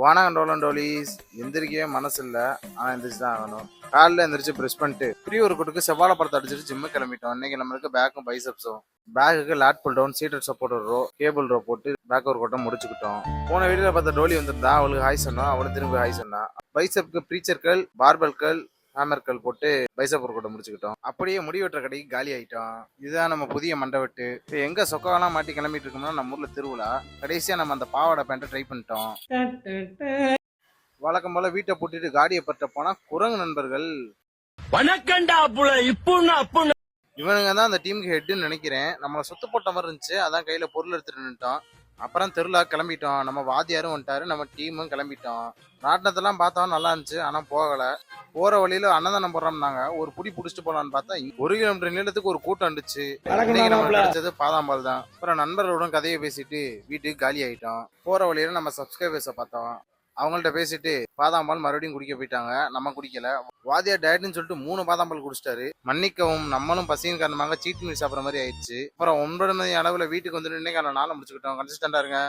வணக்கம் டோலண்டோலிஸ். எந்திரிக்கவே மனசு இல்லை, ஆனால் எந்திரிச்சு தான் ஆகணும். காலையில் எந்திரிச்சு ப்ரெஷ் பண்ணிட்டு ப்ரீ ஒரு கூட்டுக்கு செவ்வாழை பழத்தை அடிச்சிட்டு ஜிம்மு கிளம்பிட்டோம். இன்னைக்கு நம்மளுக்கு பேக்கும் பைசப்ஸும். பேக்குக்கு lat pull down, seated support row, cable row போட்டு பேக் ஒரு கூட்டம் முடிச்சுக்கிட்டோம். போன வீடியோல பார்த்த டோலி வந்திருந்தா, அவளுக்கு ஹாய் சொன்னா, அவளும் திரும்பி ஹாய் சொன்னா. பைசப்க்கு ப்ரீச்சர்கள், பார்பல்கள், ஹேமர்கள் போட்டு பைசப் ஒரு கூட்டம் முடிச்சுக்கிட்டோம். அப்படியே முடி வெட்டுற கடைக்கு காலி ஆயிட்டோம். இதுதான் நம்ம புதிய மண்டவெட்டு. இப்போ எங்க சொக்காலாம் மாட்டி கிளம்பிட்டு இருக்கோம்னா, நம்ம ஊர்ல திருவிழா. கடைசியா நம்ம அந்த பாவாடை பேண்ட்டை ட்ரை பண்ணிட்டோம். வழக்கம் போல வீட்டை பூட்டிட்டு காடியை பற்ற போனா குரங்கு நண்பர்கள். இவனுங்க தான் அந்த டீமுக்கு ஹெட்னு நினைக்கிறேன். நம்மளை சொத்து போட்ட மாதிரி இருந்துச்சு, அதான் கையில பொருள் எடுத்துட்டு நின்றுட்டோம். அப்புறம் தெருலா கிளம்பிட்டோம். நம்ம வாத்தியாரும் வந்துட்டாரு, நம்ம டீமும் கிளம்பிட்டோம். ராட்டினத்தெல்லாம் பார்த்தோம், நல்லா இருந்துச்சு, ஆனா போகல. போற வழியில அன்னதானம் போடுறோம்னாங்க. ஒரு புடி புடிச்சிட்டு போலான்னு பார்த்தா 1 கிலோமீட்டர் நீளத்துக்கு ஒரு கூட்டம் இருந்துச்சு. இன்னைக்கு நம்ம கிடைச்சது பாதாம்பால் தான். அப்புறம் நண்பர்களுடன் கதையை பேசிட்டு வீட்டுக்கு காலி ஆயிட்டோம். போற வழியில நம்ம சப்ஸ்கிரைபர்ஸை பார்த்தோம். அவங்கள்ட்ட பேசிட்டு பாதாம்பால் மறுபடியும் குடிக்க போயிட்டாங்க. நம்ம குடிக்கல. வாதியா டயட்னு சொல்லிட்டு 3 பாதாம்பால் குடிச்சிட்டாரு. மன்னிக்கவும், நம்மளும் பசியின் காரணமாக சீட் மீட் சாப்பிட்ற மாதிரி ஆயிடுச்சு. அப்புறம் 9 மணி அளவுல வீட்டுக்கு வந்துட்டு இன்னைக்கு நாளை முடிச்சுக்கிட்டோம். கன்சிஸ்டண்டா இருங்க.